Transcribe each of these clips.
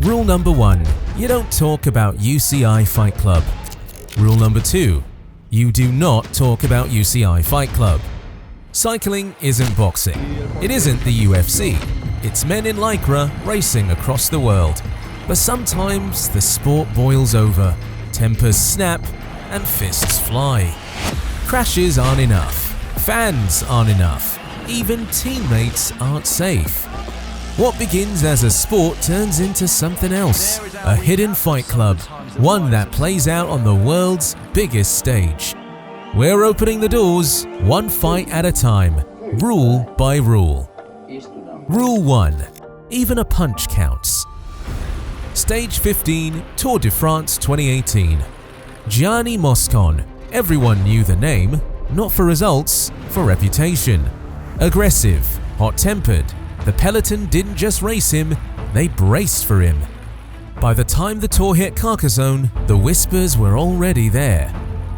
Rule number 1. You don't talk about UCI Fight Club. Rule number 2. You do not talk about UCI Fight Club. Cycling isn't boxing. It isn't the UFC. It's men in lycra racing across the world. But sometimes the sport boils over, tempers snap, and fists fly. Crashes aren't enough. Fans aren't enough. Even teammates aren't safe. What begins as a sport turns into something else, a hidden fight club, one that plays out on the world's biggest stage. We're opening the doors, one fight at a time, rule by rule. Rule 1. Even a punch counts. Stage 15, Tour de France 2018. Gianni Moscon. Everyone knew the name, not for results, for reputation. Aggressive, hot-tempered. The peloton didn't just race him, they braced for him. By the time the Tour hit Carcassonne, the whispers were already there.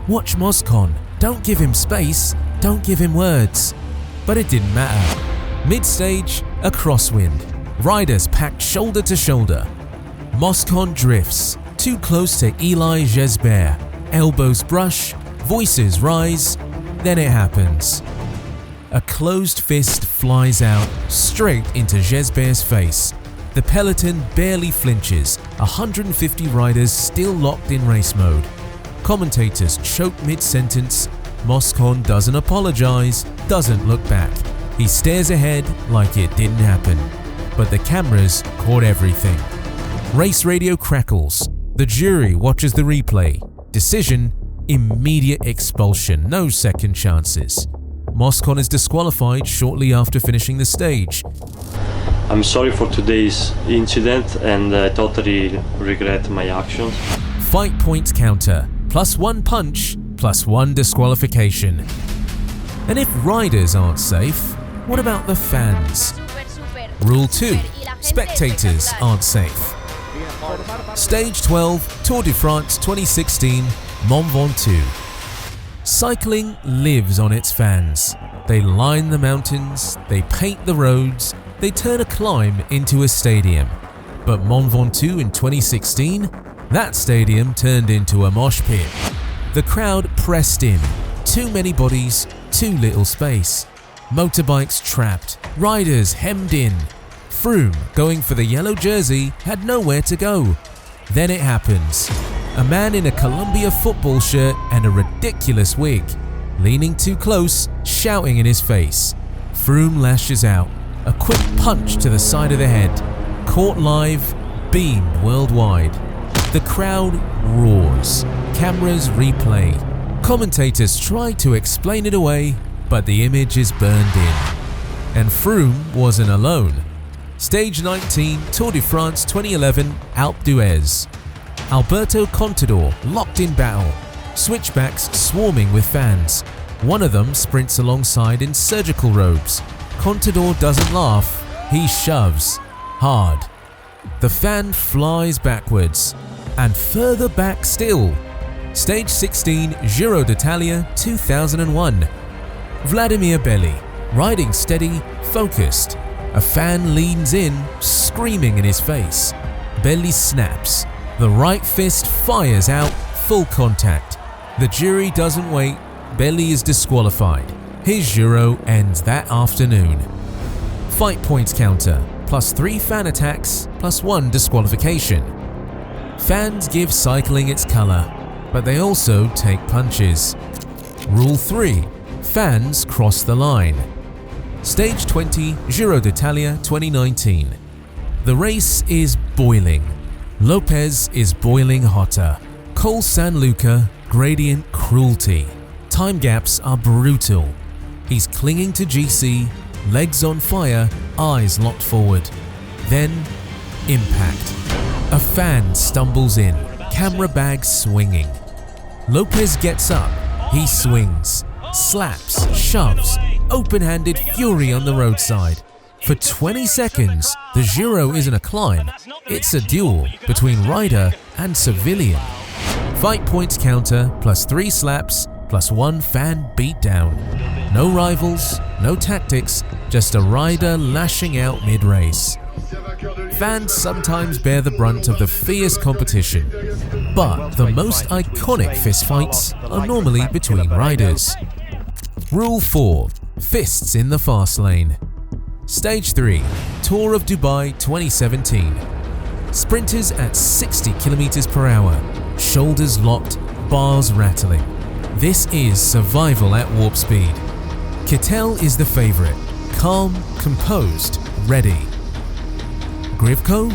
Watch Moscon, don't give him space, don't give him words. But it didn't matter. Mid-stage, a crosswind. Riders packed shoulder to shoulder. Moscon drifts, too close to Eli Gesbert. Elbows brush, voices rise, then it happens. A closed fist flies out, straight into Gesbert's face. The peloton barely flinches, 150 riders still locked in race mode. Commentators choke mid-sentence. Moscon doesn't apologize, doesn't look back. He stares ahead like it didn't happen. But the cameras caught everything. Race radio crackles. The jury watches the replay. Decision: immediate expulsion, no second chances. Moscon is disqualified shortly after finishing the stage. I'm sorry for today's incident and I totally regret my actions. Fight points counter, +1 punch, +1 disqualification. And if riders aren't safe, what about the fans? Rule 2. Spectators aren't safe. Stage 12, Tour de France 2016, Mont Ventoux. Cycling lives on its fans. They line the mountains, they paint the roads, they turn a climb into a stadium. But Mont Ventoux in 2016, that stadium turned into a mosh pit. The crowd pressed in, too many bodies, too little space. Motorbikes trapped, riders hemmed in. Froome, going for the yellow jersey, had nowhere to go. Then it happens. A man in a Columbia football shirt and a ridiculous wig, leaning too close, shouting in his face. Froome lashes out, a quick punch to the side of the head. Caught live, beamed worldwide. The crowd roars. Cameras replay. Commentators try to explain it away, but the image is burned in. And Froome wasn't alone. Stage 19, Tour de France 2011, Alpe d'Huez. Alberto Contador locked in battle. Switchbacks swarming with fans. One of them sprints alongside in surgical robes. Contador doesn't laugh, he shoves. Hard. The fan flies backwards. And further back still. Stage 16, Giro d'Italia 2001. Vladimir Belli, riding steady, focused. A fan leans in, screaming in his face. Belli snaps. The right fist fires out, full contact. The jury doesn't wait. Belli is disqualified. His Giro ends that afternoon. Fight points counter, +3 fan attacks, +1 disqualification. Fans give cycling its color, but they also take punches. Rule 3. Fans cross the line. Stage 20, Giro d'Italia 2019. The race is boiling. Lopez is boiling hotter. Col San Luca, gradient cruelty. Time gaps are brutal. He's clinging to GC, legs on fire, eyes locked forward. Then, impact. A fan stumbles in, camera bag swinging. Lopez gets up, he swings, slaps, shoves, open-handed fury on the roadside. For 20 seconds, the Giro isn't a climb, it's a duel between rider and civilian. Fight points counter, +3 slaps, +1 fan beatdown. No rivals, no tactics, just a rider lashing out mid-race. Fans sometimes bear the brunt of the fierce competition, but the most iconic fistfights are normally between riders. Rule 4. Fists in the fast lane. Stage 3. Tour of Dubai 2017. Sprinters at 60 km per hour, shoulders locked, bars rattling. This is survival at warp speed. Kittel is the favorite, calm, composed, ready. Grivko?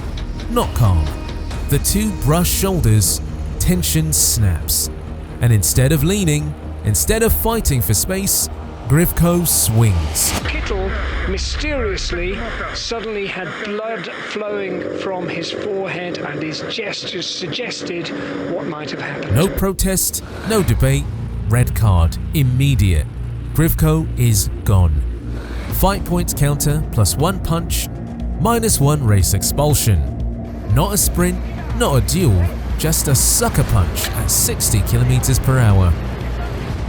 Not calm. The two brush shoulders, tension snaps. And instead of leaning, instead of fighting for space, Grivko swings. Kittel mysteriously suddenly had blood flowing from his forehead, and his gestures suggested what might have happened. No protest, no debate, red card, immediate. Grivko is gone. Fight points counter +1 punch, -1 race expulsion. Not a sprint, not a duel, just a sucker punch at 60 km per hour.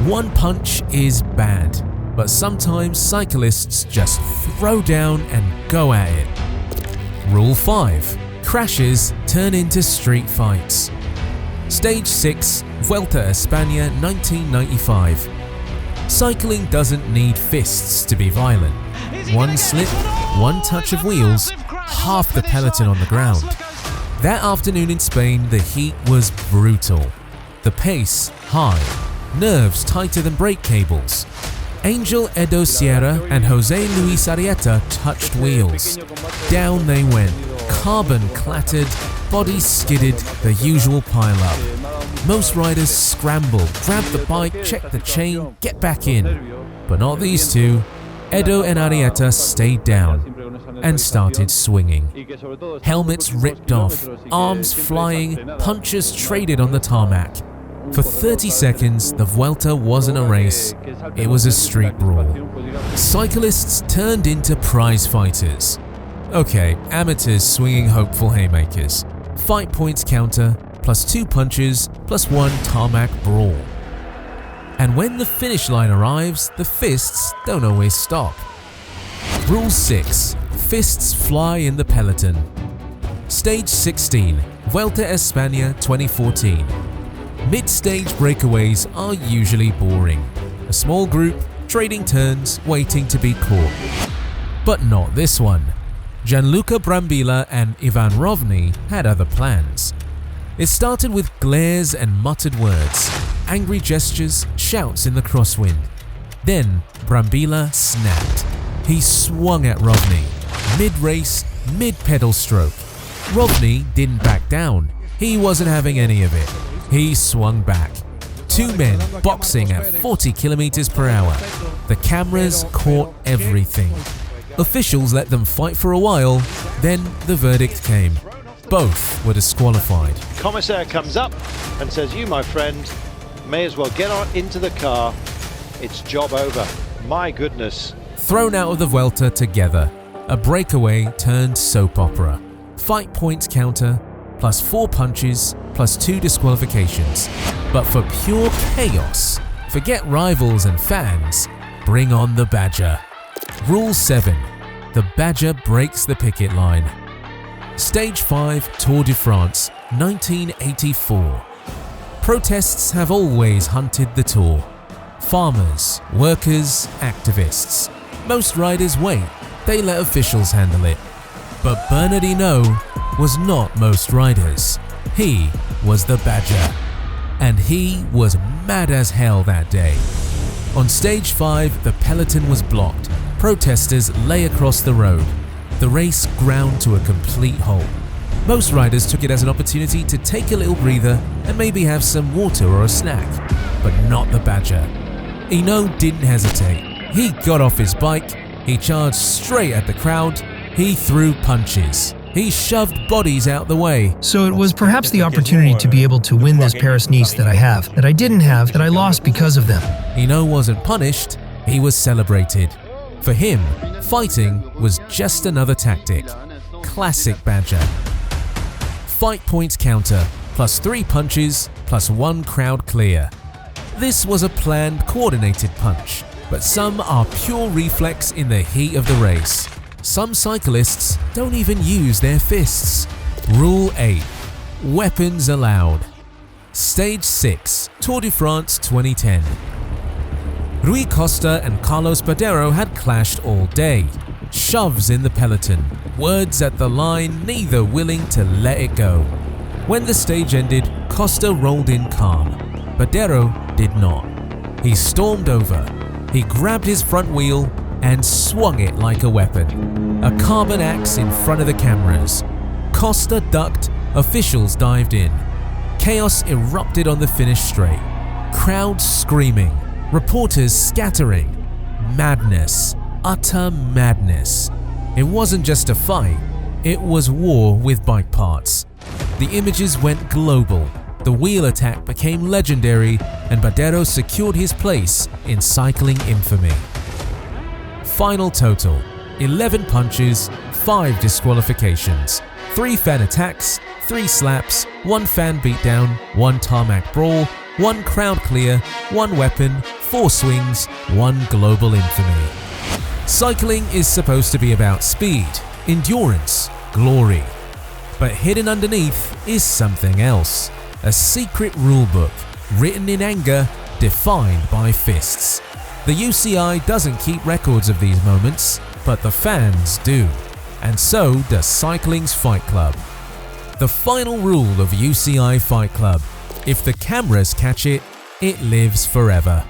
One punch is bad, but sometimes cyclists just throw down and go at it. Rule 5. Crashes turn into street fights. Stage 6, Vuelta España 1995. Cycling doesn't need fists to be violent. One slip, one touch of wheels, half the peloton on the ground. That afternoon in Spain, the heat was brutal. The pace high, nerves tighter than brake cables. Angel Edo Sierra and Jose Luis Arieta touched wheels. Down they went, carbon clattered, bodies skidded, the usual pile-up. Most riders scramble, grab the bike, check the chain, get back in. But not these two. Edo and Arieta stayed down and started swinging. Helmets ripped off, arms flying, punches traded on the tarmac. For 30 seconds, the Vuelta wasn't a race, it was a street brawl. Cyclists turned into prize fighters. Okay, amateurs swinging hopeful haymakers. Fight points counter, +2 punches, +1 tarmac brawl. And when the finish line arrives, the fists don't always stop. Rule 6. Fists fly in the peloton. Stage 16, Vuelta España 2014. Mid-stage breakaways are usually boring. A small group, trading turns, waiting to be caught. But not this one. Gianluca Brambilla and Ivan Rovny had other plans. It started with glares and muttered words, angry gestures, shouts in the crosswind. Then Brambilla snapped. He swung at Rovny, mid-race, mid-pedal stroke. Rovny didn't back down. He wasn't having any of it. He swung back. Two men boxing at 40 km per hour. The cameras caught everything. Officials let them fight for a while, then the verdict came. Both were disqualified. Commissaire comes up and says, "You, my friend, may as well get on into the car. It's job over." My goodness. Thrown out of the Vuelta together. A breakaway turned soap opera. Fight points counter, +4 punches, +2 disqualifications. But for pure chaos, forget rivals and fans, bring on the Badger. Rule 7. The Badger breaks the picket line. Stage 5, Tour de France, 1984. Protests have always hunted the Tour. Farmers, workers, activists. Most riders wait, they let officials handle it. But Bernard Hinault was not most riders. He was the Badger. And he was mad as hell that day. On stage 5, the peloton was blocked. Protesters lay across the road. The race ground to a complete halt. Most riders took it as an opportunity to take a little breather and maybe have some water or a snack. But not the Badger. Hinault didn't hesitate. He got off his bike, he charged straight at the crowd, he threw punches. He shoved bodies out the way. So it was perhaps the opportunity to be able to win this Paris-Nice that I have, that I didn't have, that I lost because of them. Hinault wasn't punished, he was celebrated. For him, fighting was just another tactic. Classic Badger. Fight points counter, +3 punches, +1 crowd clear. This was a planned, coordinated punch, but some are pure reflex in the heat of the race. Some cyclists don't even use their fists. Rule 8. Weapons allowed. Stage 6, Tour de France 2010. Rui Costa and Carlos Badero had clashed all day. Shoves in the peloton, words at the line, neither willing to let it go. When the stage ended, Costa rolled in calm. Badero did not. He stormed over. He grabbed his front wheel and swung it like a weapon. A carbon axe in front of the cameras. Costa ducked, officials dived in. Chaos erupted on the finish straight. Crowds screaming, reporters scattering. Madness, utter madness. It wasn't just a fight, it was war with bike parts. The images went global, the wheel attack became legendary, and Badero secured his place in cycling infamy. Final total: 11 punches, 5 disqualifications, 3 fan attacks, 3 slaps, 1 fan beatdown, 1 tarmac brawl, 1 crowd clear, 1 weapon, 4 swings, 1 global infamy. Cycling is supposed to be about speed, endurance, glory. But hidden underneath is something else. A secret rulebook, written in anger, defined by fists. The UCI doesn't keep records of these moments, but the fans do. And so does Cycling's Fight Club. The final rule of UCI Fight Club: if the cameras catch it, it lives forever.